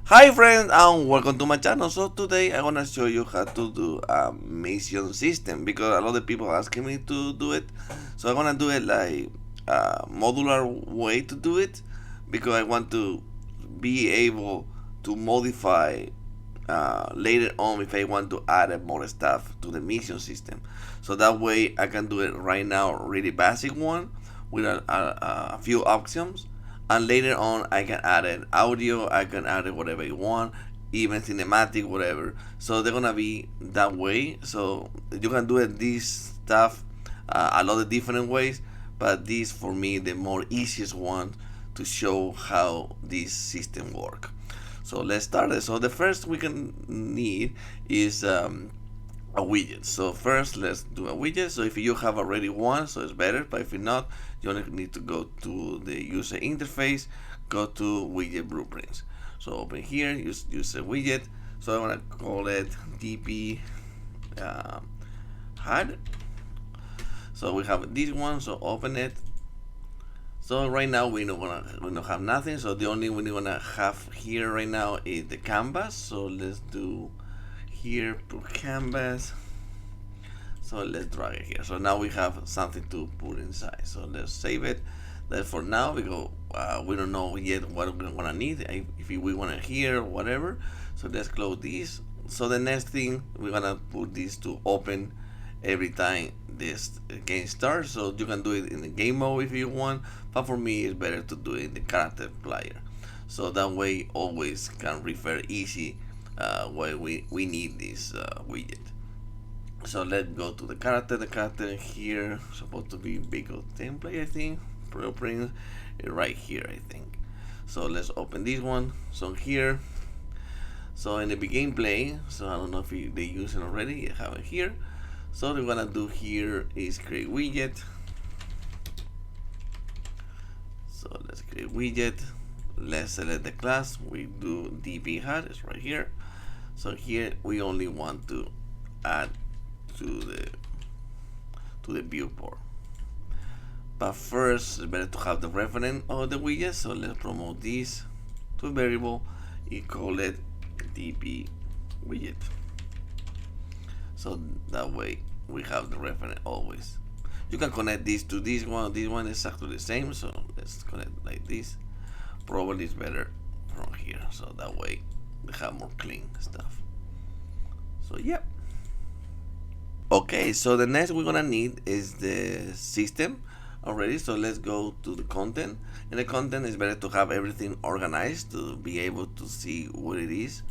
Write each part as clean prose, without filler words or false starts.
Hi friends and welcome to my channel. So today I'm gonna show you how to do a mission system because a lot of people asking me to do it. So I'm gonna do it like a modular way to do it because I want to be able to modify later on if I want to add more stuff to the mission system. So that way I can do it right now, really basic one with a few options, and later on I can add it audio, I can add it whatever you want, even cinematic, whatever. So they're gonna be that way. So you can do it this stuff a lot of different ways, but this for me the more easiest one to show how this system work. So let's start it. So the first we can need is a widget. So first let's do a widget. So if you have already one, so it's better, but if you not, you only need to go to the user interface, go to widget blueprints. So open here, use a widget. So I'm gonna call it dp HUD. So we have this one, so open it. So right now we don't have nothing. So the only one we're gonna have here right now is the canvas. So let's do here put canvas. So let's drag it here. So now we have something to put inside. So let's save it. That for now because we don't know yet what we're gonna need. If we want it here or whatever. So let's close this. So the next thing we're gonna put this to open every time this game starts. So you can do it in the game mode if you want, but for me it's better to do it in the character player. So that way always can refer easy where we need this widget. So let's go to the character. The character here supposed to be big template, I think. Blueprint right here, I think. So let's open this one. So here, so in the begin play, so I don't know if they use it already. I have it here. So what we're gonna do here is create widget. So let's create widget. Let's select the class. We do dp HUD. It's right here. So here we only want to add to the viewport. But first, it's better to have the reference of the widget. So let's promote this to a variable. You call it dp widget. So that way we have the reference always. You can connect this to this one. This one is exactly the same. So let's connect like this. Probably it's better from here. So that way we have more clean stuff. So yeah. Okay, so the next we're gonna need is the system already. So let's go to the content. In the content, it's better to have everything organized to be able to see what it is,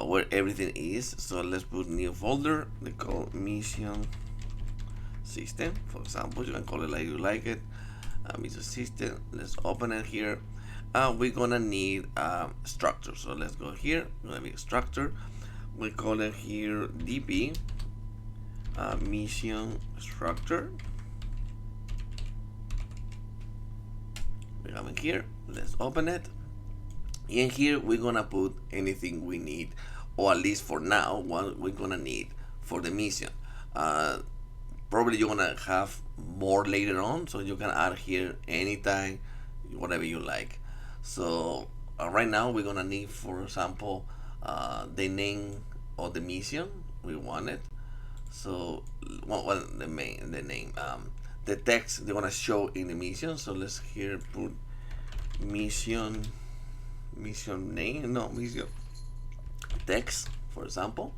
where everything is. So let's put new folder. They call mission system. For example, you can call it like you like it. Mission system. Let's open it here. We're gonna need structure. So let's go here. We're gonna be structure. We call it here dp mission structure. We have it here. Let's open it. And here we're gonna put anything we need, or at least for now, what we're gonna need for the mission. Probably you're gonna have more later on, so you can add here anytime, whatever you like. So right now we're gonna need, for example, the name of the mission we want it. So what the name, the text they want to show in the mission. So let's here put mission name, no, mission text, for example.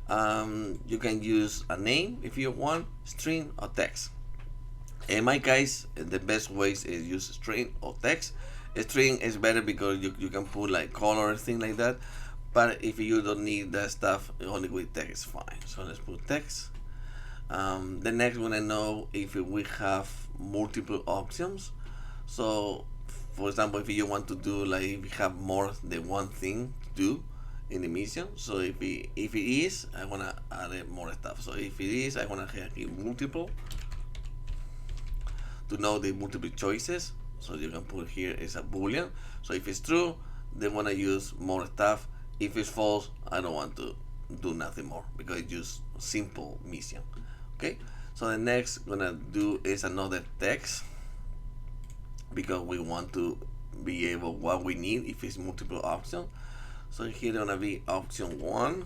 You can use a name if you want, string or text. In my case, the best ways is use string or text. A string is better because you can put like color, thing like that. But if you don't need that stuff, only with text is fine. So let's put text. The next one I know if we have multiple options. So for example, if you want to do like if you have more than one thing to do in the mission. So if it is, I wanna add more stuff. So if it is, I wanna have multiple to know the multiple choices. So you can put here is a boolean. So if it's true, they wanna use more stuff. If it's false, I don't want to do nothing more because it's just simple mission. Okay, so the next gonna do is another text because we want to be able what we need if it's multiple options. So here gonna be option 1.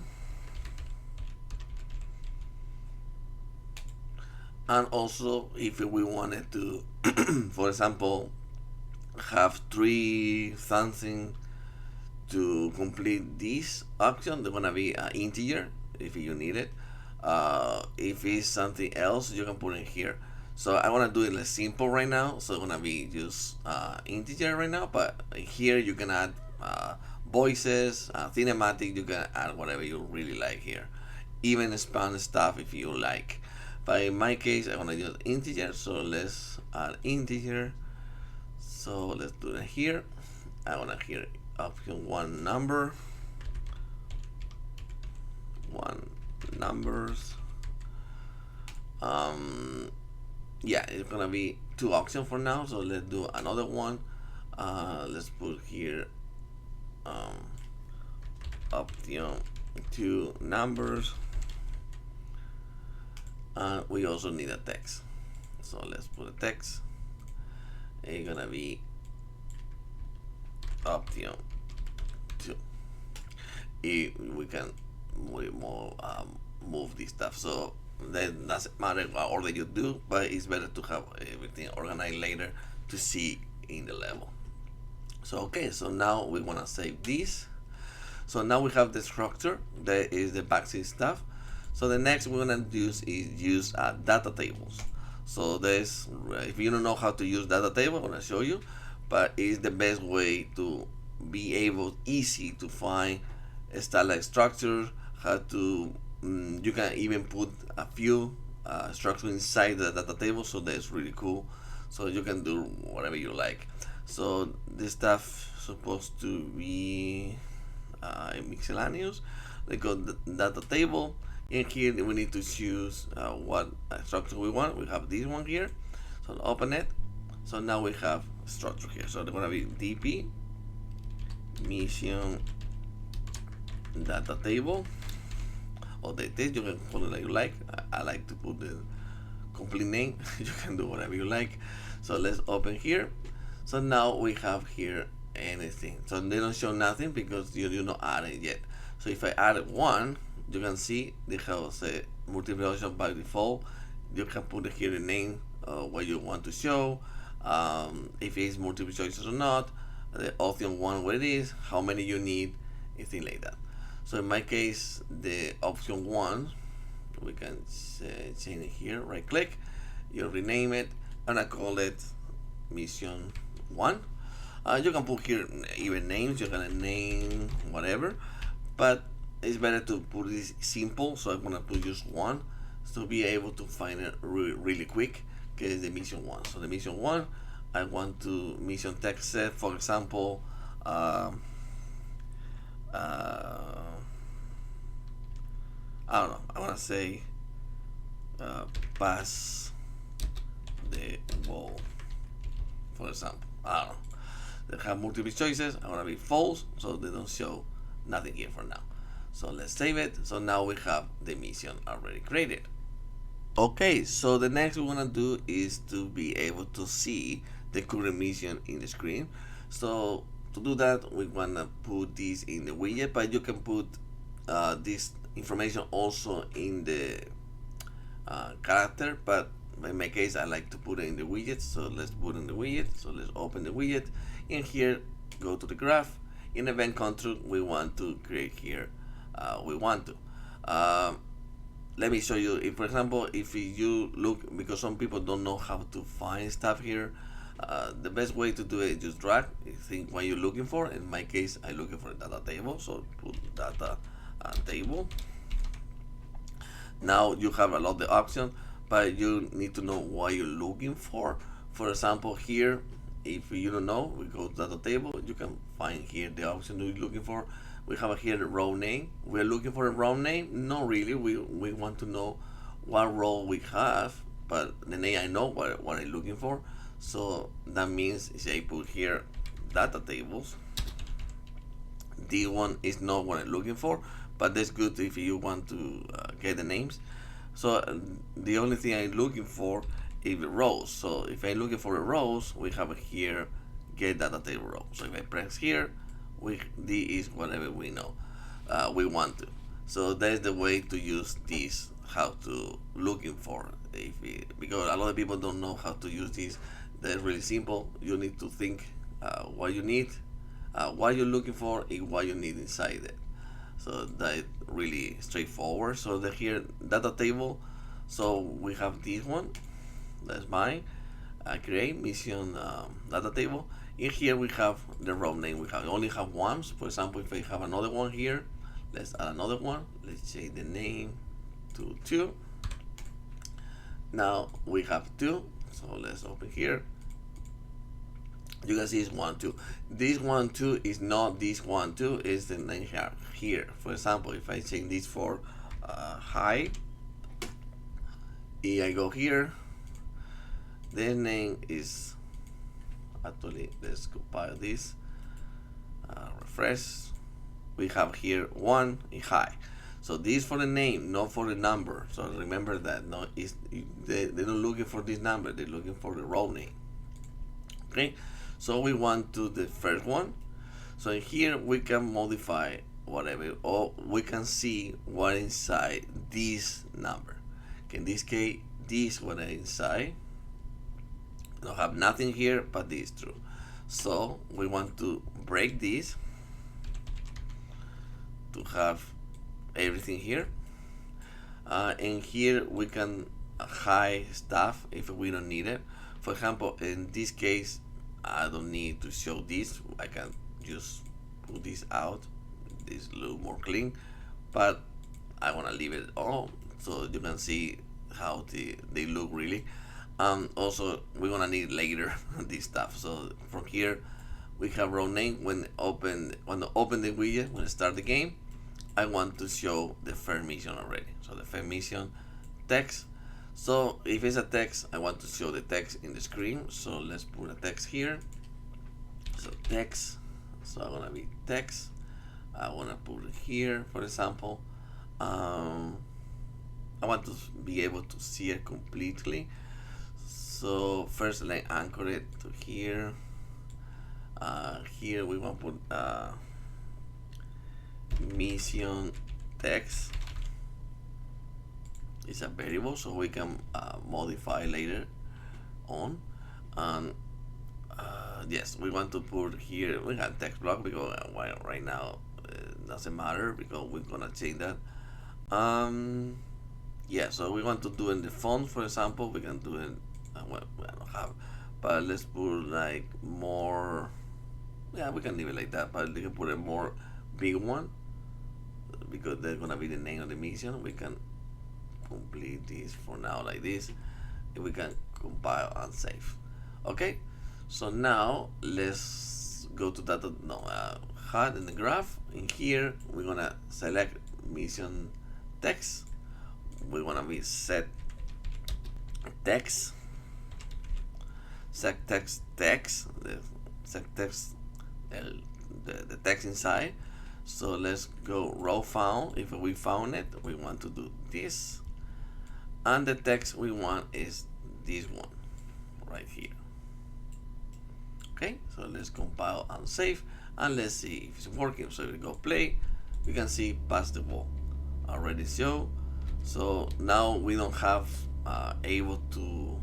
And also if we wanted to, for example, have 3 something to complete this option, they're gonna be an integer if you need it. If it's something else, you can put it here. So I want to do it less simple right now, so it's gonna be just integer right now. But here you can add voices, cinematic. You can add whatever you really like here, even span stuff if you like. But in my case, I want to use integer, so let's add integer. So let's do it here. I want to here option 1 number, 1 numbers. Yeah, it's gonna be 2 options for now, so let's do another one. Let's put here option 2 numbers. We also need a text, so let's put a text. It's gonna be option 2. We can move this stuff, so that doesn't matter what order you do, but it's better to have everything organized later to see in the level. So okay, so now we want to save this. So now we have the structure, that is the backseat stuff. So the next we're gonna use is use data tables. So there's, if you don't know how to use data table, I'm gonna show you, but it's the best way to be able, easy to find stuff like structure, how to, you can even put a few structure inside the data table, so that's really cool. So you can do whatever you like. So this stuff supposed to be miscellaneous. They go the data table, and here we need to choose what structure we want. We have this one here, so open it. So now we have structure here. So they're gonna be DP mission data table, or the text, you can put it like you like. I like to put the complete name. You can do whatever you like. So let's open here. So now we have here anything. So they don't show nothing because you not add it yet. So if I add 1, you can see they have say multiple choice by default. You can put here the name, what you want to show, if it's multiple choices or not, the option 1 what it is, how many you need, anything like that. So in my case, the option 1, we can change it here, right click, you rename it, and I call it mission 1. You can put here even names, you can name whatever, but it's better to put this simple, so I'm gonna put just 1 to be able to find it really quick, because the mission 1. So the mission 1, I want to mission text set, for example, I don't know, I want to say pass the ball, for example. I don't know. They have multiple choices. I want to be false, so they don't show nothing here for now. So let's save it. So now we have the mission already created. Okay, so the next we want to do is to be able to see the current mission in the screen. So to do that, we want to put this in the widget, but you can put this information also in the character, but in my case I like to put it in the widget. So let's put in the widget. So let's open the widget, and here go to the graph. In event control, we want to create here, let me show you. If for example, if you look, because some people don't know how to find stuff here, the best way to do it is just drag, think what you're looking for. In my case, I'm looking for a data table, so put data table. Now you have a lot of the options, but you need to know what you're looking for. For example, here, if you don't know, we go to data table, you can find here the option you're looking for. We have here the row name. We're looking for a row name? No, really, we want to know what row we have, but the name I know what I'm looking for. So that means if I put here data tables, this one is not what I'm looking for, but that's good if you want to get the names. So the only thing I'm looking for is the rows. So if I'm looking for the rows, we have here get data table row. So if I press here, this is whatever we know we want to. So that's the way to use this, how to looking for, because a lot of people don't know how to use this. That's really simple. You need to think what you need, what you're looking for, and what you need inside it. So that really straightforward. So the here data table. So we have this one. That's mine. Create mission data table. In here we have the row name. We only have one. So for example, if I have another one here, let's add another one. Let's change the name to 2. Now we have 2. So let's open here. You can see it's 1, 2. This 1, 2 is not this 1, 2. Is the name here. For example, if I change this for hi, I go here. The name is actually, let's compile this. Refresh. We have here 1 and hi. So this for the name, not for the number. So remember that. No, they're not looking for this number. They're looking for the row name. Okay. So we want to the first one. So in here we can modify whatever, or we can see what inside this number. Okay, in this case, this one inside. We don't have nothing here, but this is true. So we want to break this to have everything here. And here we can hide stuff if we don't need it. For example, in this case, I don't need to show this. I can just put this out. This look more clean, but I want to leave it all so you can see how they look really. Also, we're gonna need later this stuff. So from here, we have row name. When open the widget, when I start the game, I want to show the first mission already. So the first mission text. So if it's a text, I want to show the text in the screen. So let's put a text here. So text. So I'm gonna be text. I wanna put it here, for example. I want to be able to see it completely. So first, let's anchor it to here. Here we want to put mission text. It's a variable, so we can modify later on. And yes, we want to put here, we have text block because right now it doesn't matter because we're gonna change that. Yeah, so we want to do in the font, for example. We can do it, well, I don't have, but let's put like more. Yeah, we can leave it like that, but we can put a more big one because that's gonna be the name of the mission. We can complete this for now like this. We can compile and save. Okay, so now let's go to that HUD in the graph. In here we're gonna select mission text. We wanna be set text, set text, the set text, the text inside. So let's go row found. If we found it, we want to do this, and the text we want is this one right here. Okay, so let's compile and save, and let's see if it's working. So we go play, we can see pass the ball already show. So now we don't have able to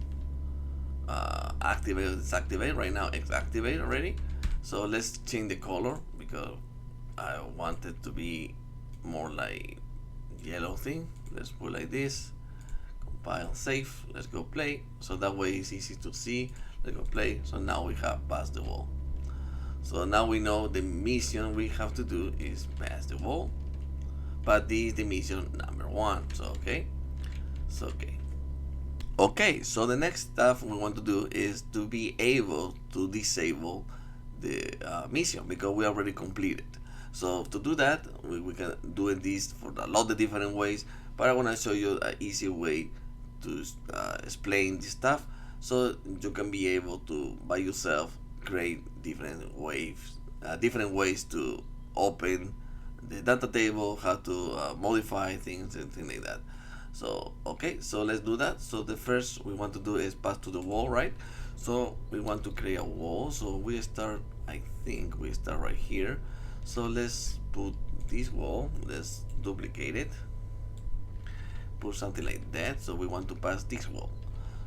activate or disactivate. Right now it's activated already. So let's change the color because I want it to be more like yellow thing. Let's put like this, compile, save. Let's go play. So that way it's easy to see. Let's go play. So now we have passed the wall. So now we know the mission we have to do is pass the wall. But this is the mission number 1. So okay. So okay, so the next stuff we want to do is to be able to disable the mission because we already completed. So to do that, we can do this for a lot of different ways, but I want to show you an easy way to explain this stuff so you can be able to by yourself create different ways to open the data table, how to modify things and things like that. So okay, so let's do that. So the first we want to do is pass to the wall, right? So we want to create a wall. So we start, I think we start right here. So let's put this wall, let's duplicate it, put something like that. So we want to pass this wall.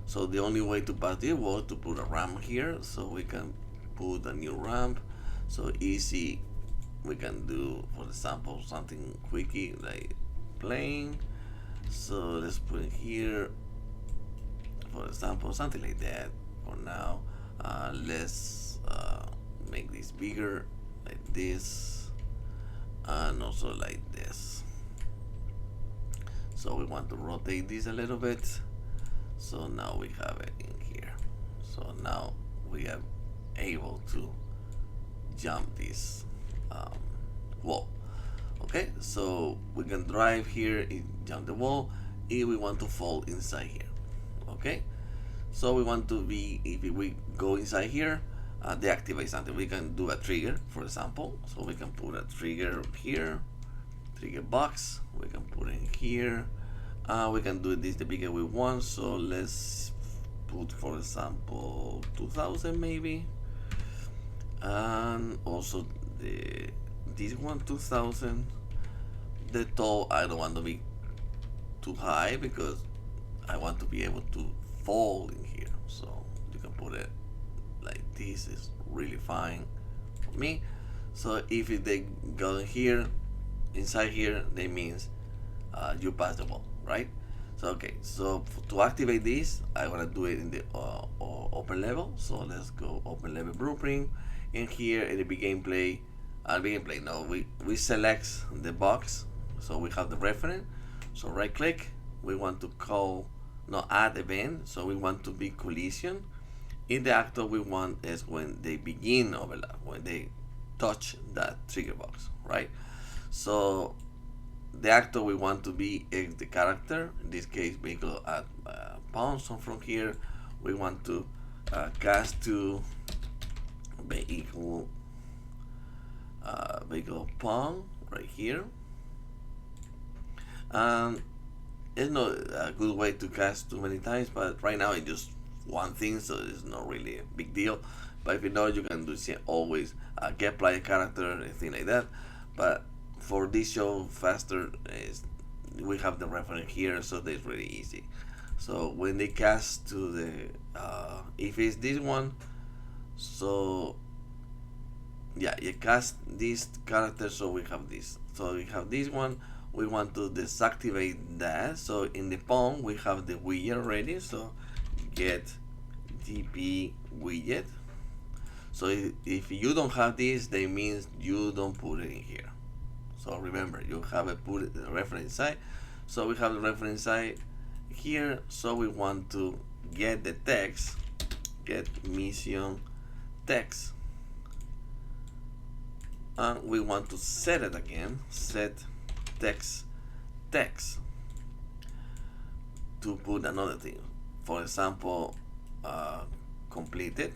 So the only way to pass this wall is to put a ramp here, so we can put a new ramp. So easy, we can do, for example, something quickie like playing. So let's put it here, for example, something like that for now. Let's make this bigger, like this, and also like this. So we want to rotate this a little bit. So now we have it in here. So now we are able to jump this wall. Okay, so we can drive here and jump the wall if we want to fall inside here. Okay, so we want to be, if we go inside here, deactivate something. We can do a trigger, for example. So we can put a trigger here, trigger box. We can put it in here. We can do this the bigger we want. So let's put, for example, 2000 maybe, and also this one 2000. The tall, I don't want to be too high because I want to be able to fall in here. So you can put it like this, is really fine for me. So if they go in here, inside here, that means you pass the wall, right? So okay, so to activate this, I want to do it in the open level. So let's go open level blueprint. And here in the begin play, no, we select the box. So we have the reference. So right click, we want to call, no, add event. So we want to be collision. In the actor we want is when they begin overlap, when they touch that trigger box, right? So the actor we want to be is the character. In this case, vehicle at pound. So from here, we want to cast to vehicle pound right here. It's not a good way to cast too many times, but right now it's just one thing, so it's not really a big deal. But if you know, you can do always get player character and thing like that. But for this show faster, we have the reference here, so that's really easy. So when they cast to the if it's this one, so yeah, you cast this character, so we have this. So we have this one. We want to deactivate that. So in the pawn we have the widget already. So get dp widget. So if you don't have this, that means you don't put it in here. So remember, you have a put the reference inside. So we have the reference inside here. So we want to get the text, get mission text, and we want to set it again, set text to put another thing. For example, completed,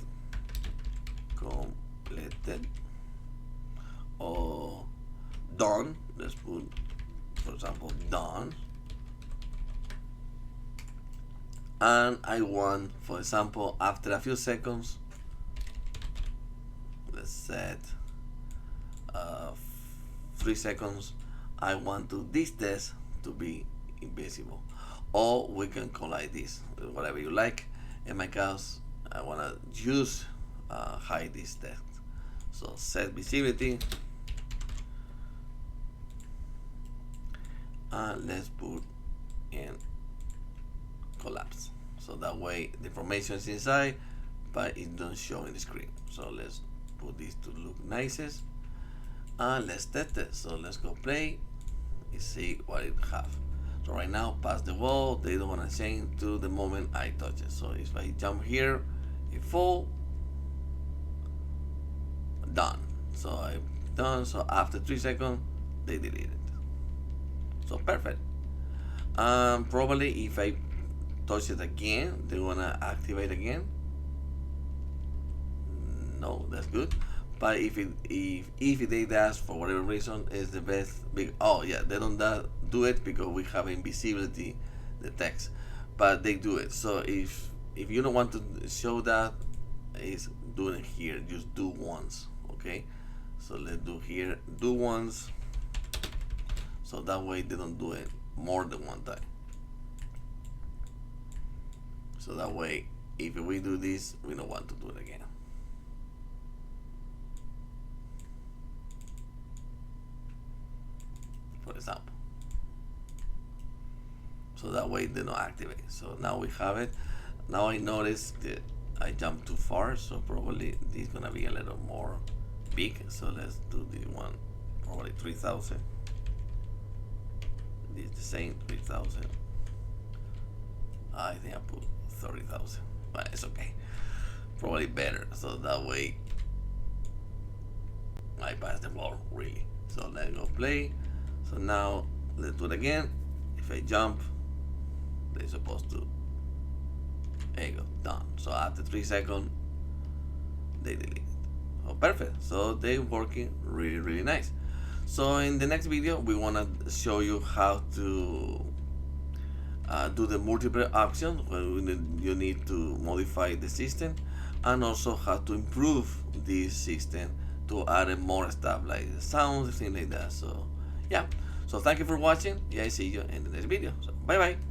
or done. Let's put, for example, done. And I want, for example, after a few seconds, let's set 3 seconds, I want to this text to be invisible. Or we can call like this, whatever you like. In my case, I want to use hide this text. So set visibility, and let's put in collapse. So that way the information is inside, but it don't show in the screen. So let's put this to look nicest, and let's test it. So let's go play and see what it have. So right now, past the wall, they don't want to change to the moment I touch it. So if I jump here, it fall, done. So I done. So after 3 seconds, they delete it. So perfect. Probably if I touch it again, they wanna activate again. No, that's good. But if they does for whatever reason, is the best. Oh yeah, they don't do it because we have invisibility the text, but they do it. So if you don't want to show that, is doing it here. Just do once, okay? So let's do here, do once. So that way they don't do it more than one time. So that way, if we do this, we don't want to do it again. For example. So that way they don't activate. So now we have it. Now I notice that I jumped too far, so probably this is gonna be a little more big. So let's do the one, probably 3,000. This is the same, 3,000. I think I put 30,000, but it's okay. Probably better. So that way I pass the ball really. So let's go play. So now let's do it again. If I jump, they're supposed to. There you go, done. So after 3 seconds, they delete it. Oh, perfect. So they're working really, really nice. So in the next video, we want to show you how to do the multiple options when you need to modify the system, and also how to improve this system to add more stuff like sounds, things like that. So yeah. So thank you for watching. Yeah, I see you in the next video. So bye bye.